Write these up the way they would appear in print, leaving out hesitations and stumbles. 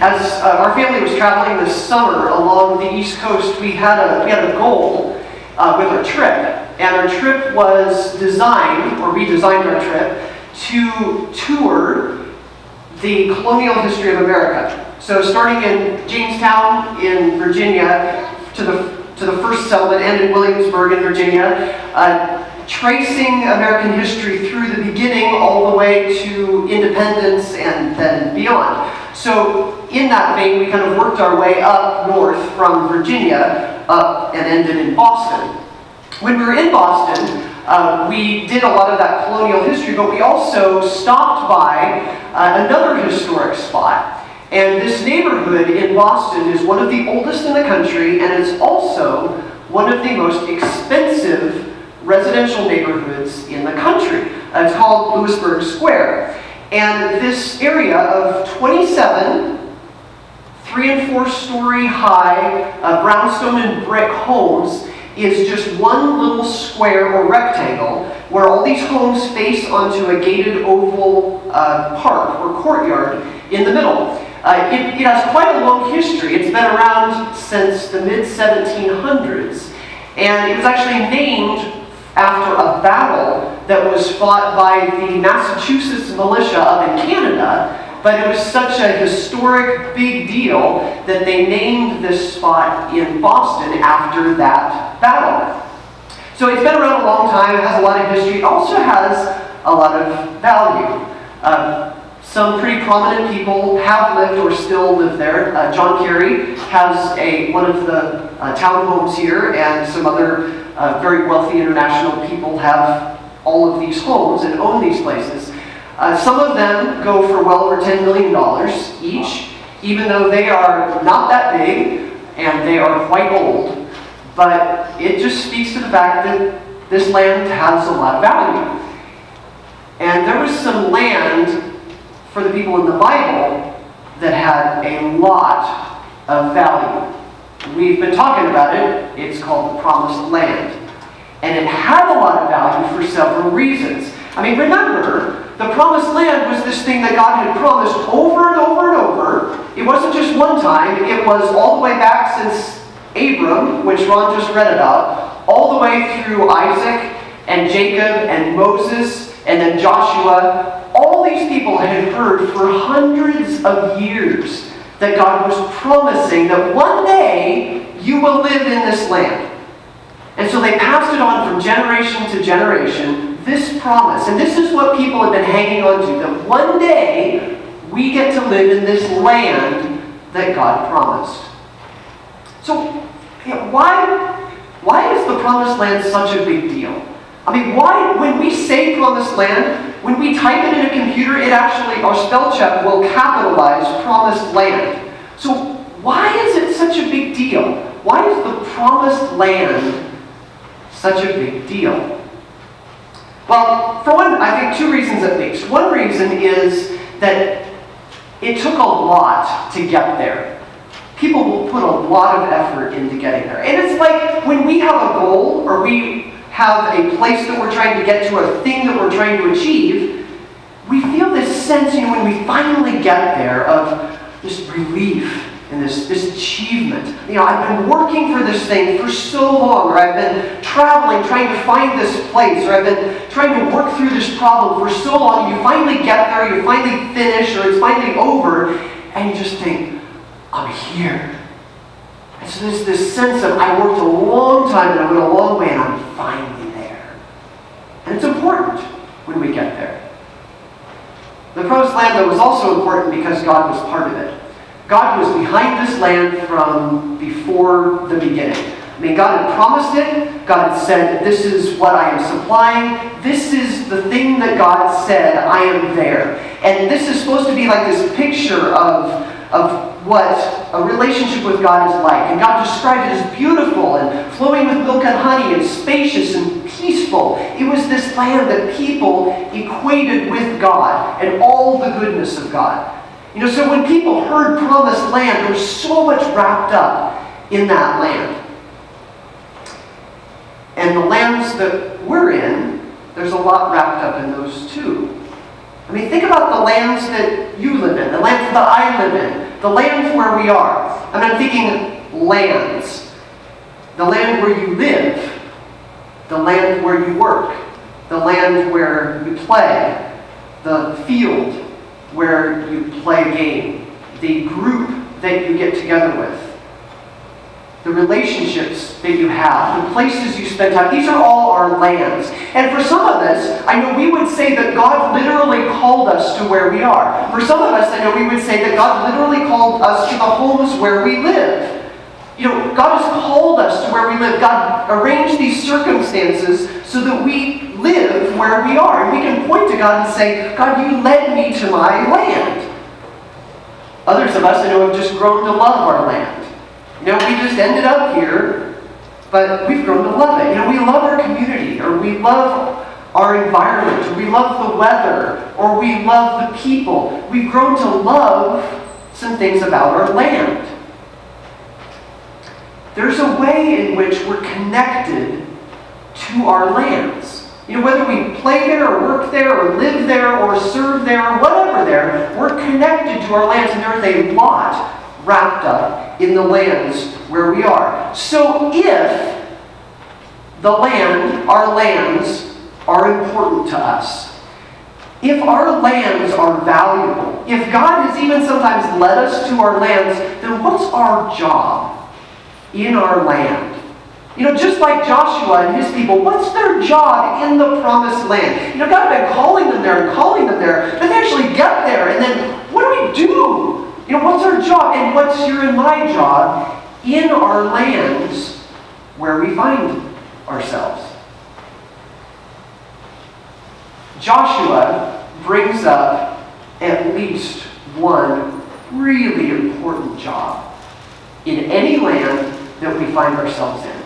as our family was traveling this summer along the East Coast, we had a goal with our trip. And our trip was designed, or we designed our trip, to tour the colonial history of America. So starting in Jamestown in Virginia to the first settlement, and in Williamsburg in Virginia, tracing American history through the beginning all the way to independence and then beyond. So in that vein, we kind of worked our way up north from Virginia up and ended in Boston. When we were in Boston, we did a lot of that colonial history, but we also stopped by another historic spot. And this neighborhood in Boston is one of the oldest in the country, and it's also one of the most expensive residential neighborhoods in the country. It's called Lewisburg Square. And this area of 27 3- and 4-story high brownstone and brick homes is just one little square or rectangle where all these homes face onto a gated oval park or courtyard in the middle. It has quite a long history. It's been around since the mid-1700s, and it was actually named after a battle that was fought by the Massachusetts militia up in Canada, but it was such a historic big deal that they named this spot in Boston after that battle. So it's been around a long time, it has a lot of history, it also has a lot of value. Some pretty prominent people have lived or still live there. John Kerry has one of the townhomes here, and some other very wealthy international people have all of these homes and own these places. Some of them go for well over $10 million each, even though they are not that big and they are quite old. But it just speaks to the fact that this land has a lot of value. And there was some land for the people in the Bible that had a lot of value. We've been talking about it. It's called the Promised Land. And it had a lot of value for several reasons. I mean, remember, the Promised Land was this thing that God had promised over and over and over. It wasn't just one time. It was all the way back since Abram, which Ron just read about, all the way through Isaac and Jacob and Moses and then Joshua. All these people had heard for hundreds of years that God was promising that one day you will live in this land. And so they passed it on from generation to generation, this promise. And this is what people have been hanging on to, that one day we get to live in this land that God promised. So, why is the Promised Land such a big deal? I mean, why, when we say Promised Land, when we type it in a computer, it actually, our spell check will capitalize Promised Land. So why is it such a big deal? Why is the Promised Land such a big deal? Well, for one, I think two reasons at least. One reason is that it took a lot to get there. People will put a lot of effort into getting there. And it's like when we have a goal, or we have a place that we're trying to get to, a thing that we're trying to achieve, we feel this sense, when we finally get there, of this relief and this achievement. I've been working for this thing for so long, or I've been traveling trying to find this place, or I've been trying to work through this problem for so long. You finally get there, you finally finish, or it's finally over, and you just think, I'm here. And so there's this sense of, I worked a long time and I went a long way and I'm finally there. And it's important when we get there. The Promised Land, though, was also important because God was part of it. God was behind this land from before the beginning. I mean, God had promised it. God had said, this is what I am supplying. This is the thing that God said, I am there. And this is supposed to be like this picture of what a relationship with God is like. And God described it as beautiful and flowing with milk and honey and spacious and peaceful. It was this land that people equated with God and all the goodness of God. So when people heard Promised Land, there was so much wrapped up in that land. And the lands that we're in, there's a lot wrapped up in those too. I mean, think about the lands that you live in, the lands that I live in, the lands where we are. I mean, I'm thinking lands. The land where you live, the land where you work, the land where you play, the field where you play a game, the group that you get together with, the relationships that you have, the places you spend time. These are all our lands. And for some of us, I know we would say that God literally called us to where we are. For some of us, I know we would say that God literally called us to the homes where we live. You know, God has called us to where we live. God arranged these circumstances so that we live where we are. And we can point to God and say, God, you led me to my land. Others of us, I know, have just grown to love our land. You know, we just ended up here, but we've grown to love it. You know, we love our community, or we love our environment, or we love the weather, or we love the people. We've grown to love some things about our land. There's a way in which we're connected to our lands. You know, whether we play there, or work there, or live there, or serve there, or whatever there, we're connected to our lands, and there's a lot wrapped up in the lands where we are. So if our lands are important to us, if our lands are valuable, if God has even sometimes led us to our lands, then what's our job in our land? You know, just like Joshua and his people, what's their job in the promised land? You know, God had been calling them there and calling them there, but they actually get there, and then what do we do? You know, what's our job, and what's your and my job in our lands where we find ourselves? Joshua brings up at least one really important job in any land that we find ourselves in.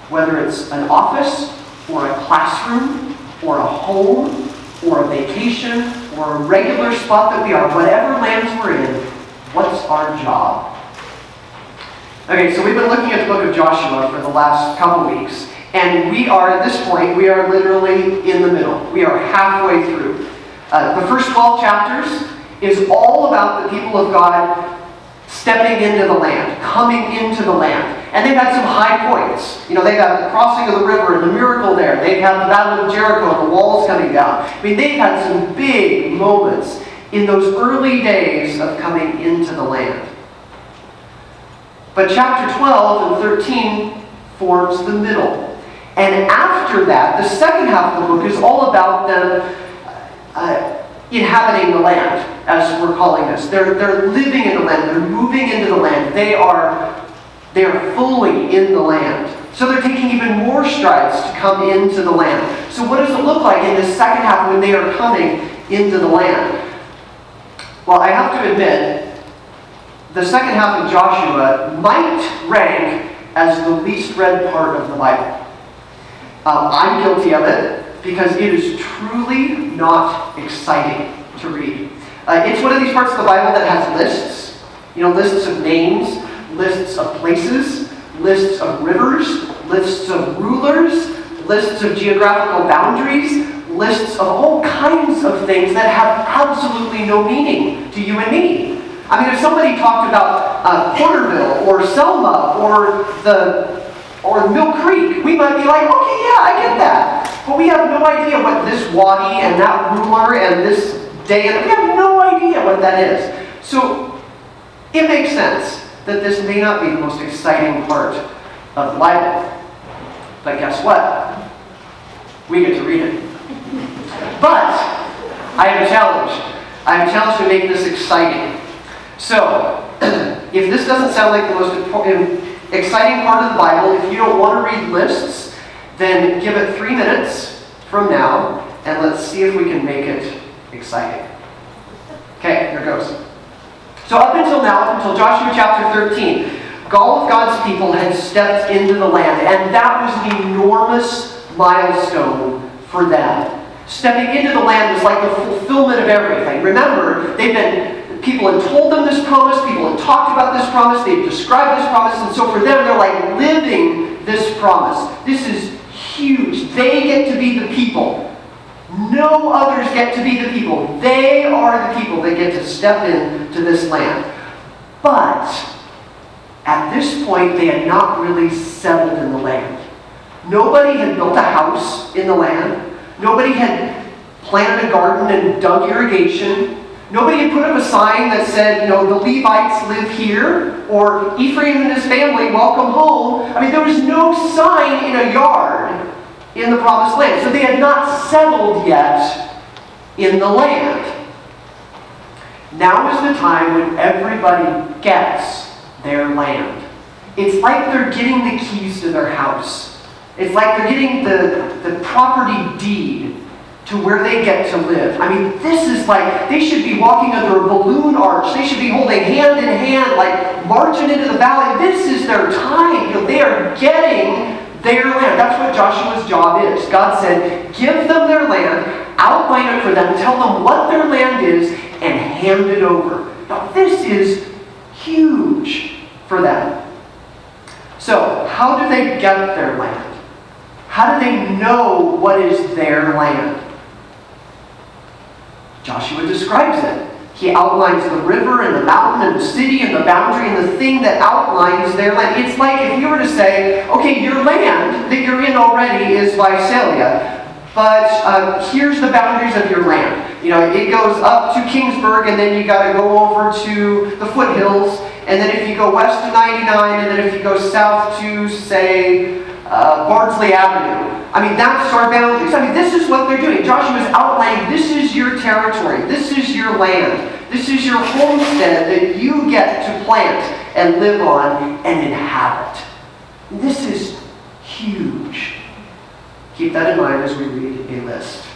Whether it's an office, or a classroom, or a home, or a vacation, or a regular spot that we are, whatever lands we're in, what's our job? Okay, so we've been looking at the book of Joshua for the last couple weeks, and we are, at this point, we are literally in the middle. We are halfway through. The first 12 chapters is all about the people of God stepping into the land, coming into the land. And they've had some high points. You know, they've had the crossing of the river and the miracle there. They've had the Battle of Jericho and the walls coming down. I mean, they've had some big moments in those early days of coming into the land. But chapter 12 and 13 forms the middle. And after that, the second half of the book is all about them inhabiting the land, as we're calling this. They're living in the land. They're moving into the land. They are fully in the land. So they're taking even more strides to come into the land. So what does it look like in this second half when they are coming into the land? Well, I have to admit, the second half of Joshua might rank as the least read part of the Bible. I'm guilty of it because it is truly not exciting to read. It's one of these parts of the Bible that has lists. You know, lists of names, lists of places, lists of rivers, lists of rulers, lists of geographical boundaries, lists of all kinds of things that have absolutely no meaning to you and me. I mean, if somebody talked about Porterville or Selma or Mill Creek, we might be like, okay, yeah, I get that. But we have no idea what this wadi and that ruler and this day, and we have no idea what that is. So it makes sense that this may not be the most exciting part of the Bible. But guess what? We get to read it. But I have a challenge. I have a challenge to make this exciting. So, if this doesn't sound like the most exciting part of the Bible, if you don't want to read lists, then give it 3 minutes from now, and let's see if we can make it exciting. Okay, here goes. So up until now, up until Joshua chapter 13, all of God's people had stepped into the land, and that was an enormous milestone for them. Stepping into the land was like the fulfillment of everything. Remember, people had told them this promise, people had talked about this promise, they'd described this promise, and so for them, they're like living this promise. This is huge. They get to be the people No others get to be the people. They are the people that get to step into this land. But at this point, they had not really settled in the land. Nobody had built a house in the land. Nobody had planted a garden and dug irrigation. Nobody had put up a sign that said, the Levites live here, or Ephraim and his family, welcome home. I mean, there was no sign in a yard in the promised land. So they had not settled yet in the land. Now is the time when everybody gets their land. It's like they're getting the keys to their house. It's like they're getting the property deed to where they get to live. I mean, this is like, they should be walking under a balloon arch. They should be holding hand in hand, like marching into the valley. This is their time. They are getting their land. That's what Joshua's job is. God said, give them their land, outline it for them, tell them what their land is, and hand it over. Now, this is huge for them. So, how do they get their land? How do they know what is their land? Joshua describes it. He outlines the river and the mountain and the city and the boundary and the thing that outlines their land. It's like if you were to say, okay, your land that you're in already is Visalia, but here's the boundaries of your land. It goes up to Kingsburg, and then you got to go over to the foothills, and then if you go west to 99, and then if you go south to, say, Bardsley Avenue. I mean, that's our boundaries. I mean, this is what they're doing. Joshua's outlining, this is your territory. This is your land. This is your homestead that you get to plant and live on and inhabit. This is huge. Keep that in mind as we read a list.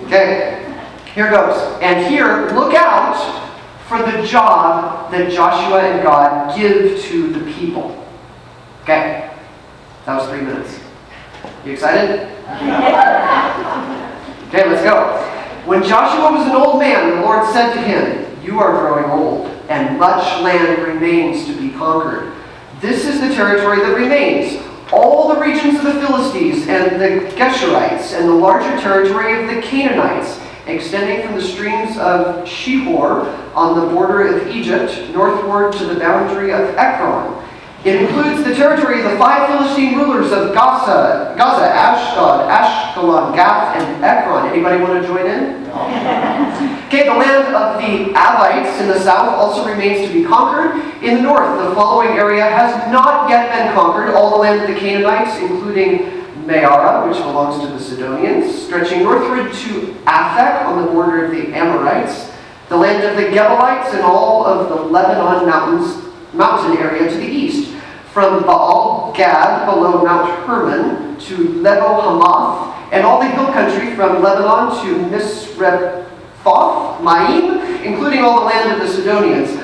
Okay, here goes. And here, look out for the job that Joshua and God give to the people. Okay, that was 3 minutes. You excited? Okay, let's go. When Joshua was an old man, the Lord said to him, you are growing old, and much land remains to be conquered. This is the territory that remains. All the regions of the Philistines and the Geshurites, and the larger territory of the Canaanites, extending from the streams of Shihor on the border of Egypt, northward to the boundary of Ekron. It includes the territory of the 5 Philistine rulers of Gaza, Ashdod, Ashkelon, Gath, and Ekron. Anybody want to join in? No. Okay, the land of the Avites in the south also remains to be conquered. In the north, the following area has not yet been conquered. All the land of the Canaanites, including Meara, which belongs to the Sidonians, stretching northward to Aphek on the border of the Amorites, the land of the Gebalites, and all of the Lebanon mountain area to the east, from Baal Gad below Mount Hermon to Lebo Hamath, and all the hill country from Lebanon to Misrephoth Maim, including all the land of the Sidonians.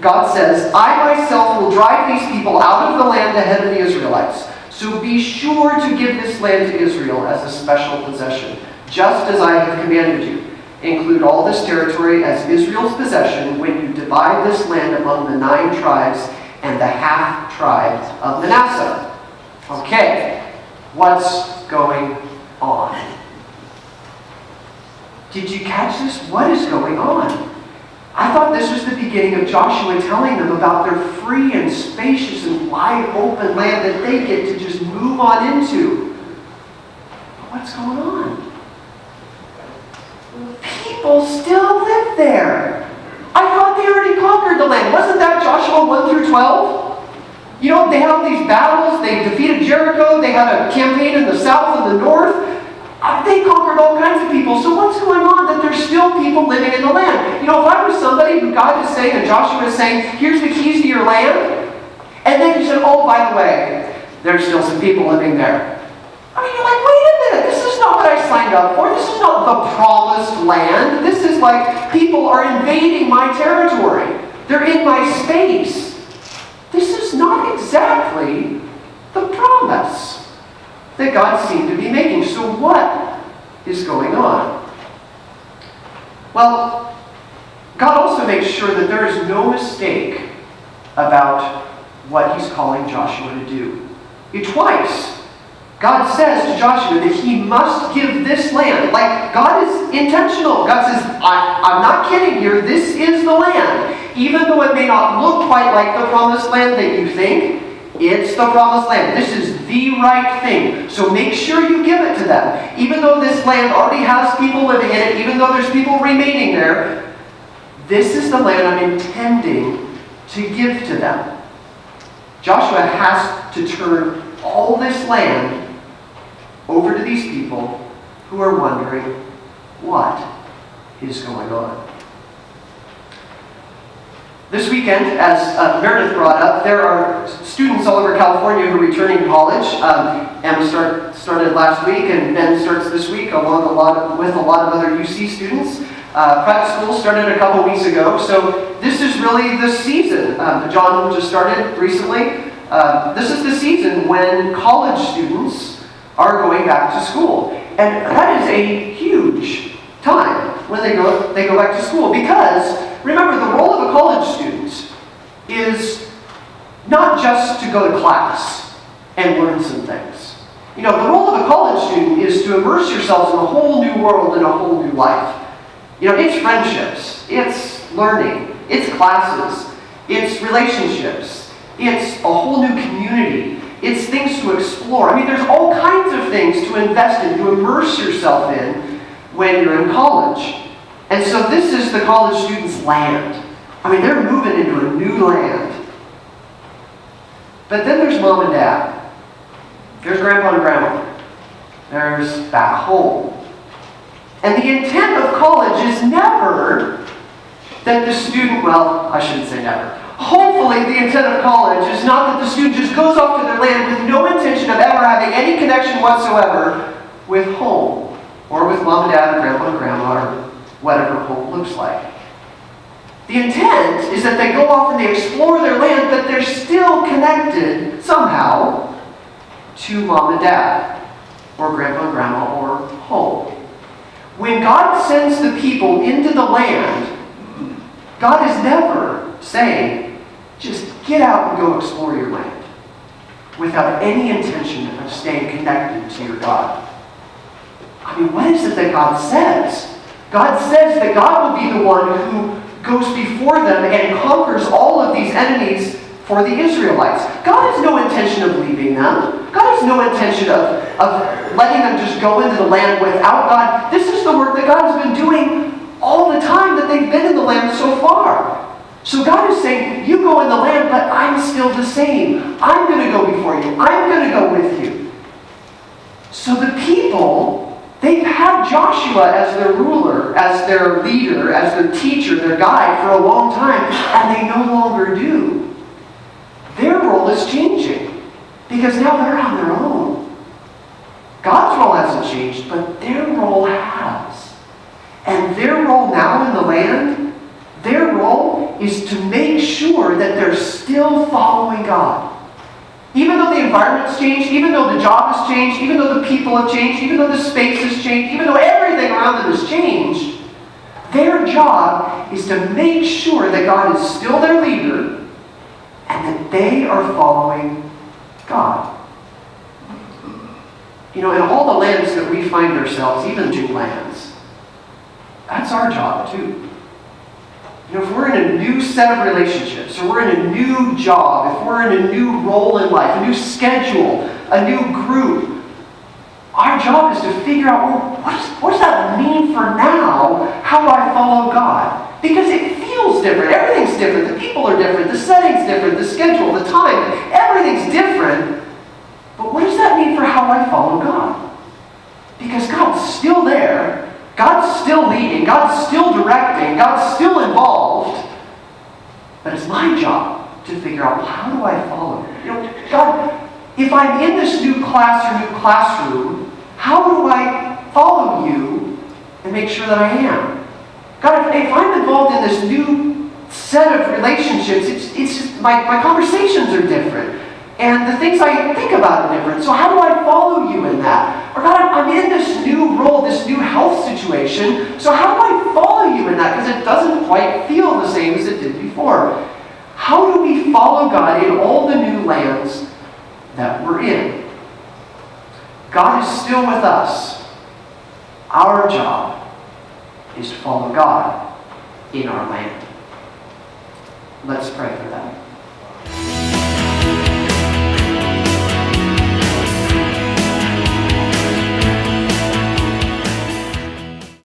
God says, I myself will drive these people out of the land ahead of the Israelites. So be sure to give this land to Israel as a special possession, just as I have commanded you. Include all this territory as Israel's possession when you divide this land among the 9 tribes and the half-tribe of Manasseh. Okay, what's going on? Did you catch this? What is going on? I thought this was the beginning of Joshua telling them about their free and spacious and wide open land that they get to just move on into. But what's going on? People still live there. I thought they already conquered the land. Wasn't that Joshua 1 through 12? They had all these battles. They defeated Jericho. They had a campaign in the south and the north. They conquered all kinds of people. So what's going on that there's still people living in the land? If I was somebody who God is saying, and Joshua is saying, here's the keys to your land, and then he said, oh, by the way, there's still some people living there. I mean, you're like, wait a minute, this is not what I signed up for. This is not the promised land. This is like people are invading my territory. They're in my space. This is not exactly the promise that God seemed to be making. So what is going on? Well, God also makes sure that there is no mistake about what he's calling Joshua to do. Twice, God says to Joshua that he must give this land. Like, God is intentional. God says, I'm not kidding here. This is the land. Even though it may not look quite like the promised land that you think, it's the promised land. This is the right thing. So make sure you give it to them. Even though this land already has people living in it, even though there's people remaining there, this is the land I'm intending to give to them. Joshua has to turn all this land over to these people who are wondering what is going on. This weekend, as Meredith brought up, there are students all over California who are returning to college. Emma started last week, and Ben starts this week, along with a lot of other UC students. Prep school started a couple weeks ago, so this is really the season. John just started recently. This is the season when college students are going back to school. And that is a huge time when they go back to school, because remember, the role of a college student is not just to go to class and learn some things. The role of a college student is to immerse yourselves in a whole new world and a whole new life. It's friendships, it's learning, it's classes, it's relationships, it's a whole new community. It's things to explore. There's all kinds of things to invest in, to immerse yourself in when you're in college. And so this is the college students' land. They're moving into a new land. But then there's mom and dad. There's grandpa and grandma. There's back home. And the intent of college is never that the student, well, I shouldn't say never. Hopefully the intent of college is not that the student just goes off to their land with no intention of ever having any connection whatsoever with home, or with mom and dad, or grandpa and grandma, or whatever home looks like. The intent is that they go off and they explore their land, but they're still connected somehow to mom and dad, or grandpa and grandma, or home. When God sends the people into the land, God is never saying, just get out and go explore your land, without any intention of staying connected to your God. What is it that God says? God says that God will be the one who goes before them and conquers all of these enemies for the Israelites. God has no intention of leaving them. God has no intention of letting them just go into the land without God. This is the work that God has been doing all the time that they've been in the land so far. So God is saying, you go in the land, but I'm still the same. I'm going to go before you. I'm going to go with you. So the people, they've had Joshua as their ruler, as their leader, as their teacher, their guide for a long time, and they no longer do. Their role is changing, because now they're on their own. God's role hasn't changed, but their role has. And their role now in the land, their role is to make sure that they're still following God. Even though the environment's changed, even though the job has changed, even though the people have changed, even though the space has changed, even though everything around them has changed, their job is to make sure that God is still their leader and that they are following God. In all the lands that we find ourselves, even new lands, that's our job too. If we're in a new set of relationships, or we're in a new job, if we're in a new role in life, a new schedule, a new group, our job is to figure out, what does that mean for now? How do I follow God? Because it feels different. Everything's different. The people are different. The setting's different. The schedule, the time, everything's different. But what does that mean for how I follow God? Because God's still there. God's still leading, God's still directing, God's still involved. But it's my job to figure out, how do I follow? God, if I'm in this new class or new classroom, how do I follow you and make sure that I am? God, if I'm involved in this new set of relationships, it's just my conversations are different. And the things I think about are different. So how do I follow you in that? Or God, I'm in this new role, this new health situation. So how do I follow you in that? Because it doesn't quite feel the same as it did before. How do we follow God in all the new lands that we're in? God is still with us. Our job is to follow God in our land. Let's pray for that.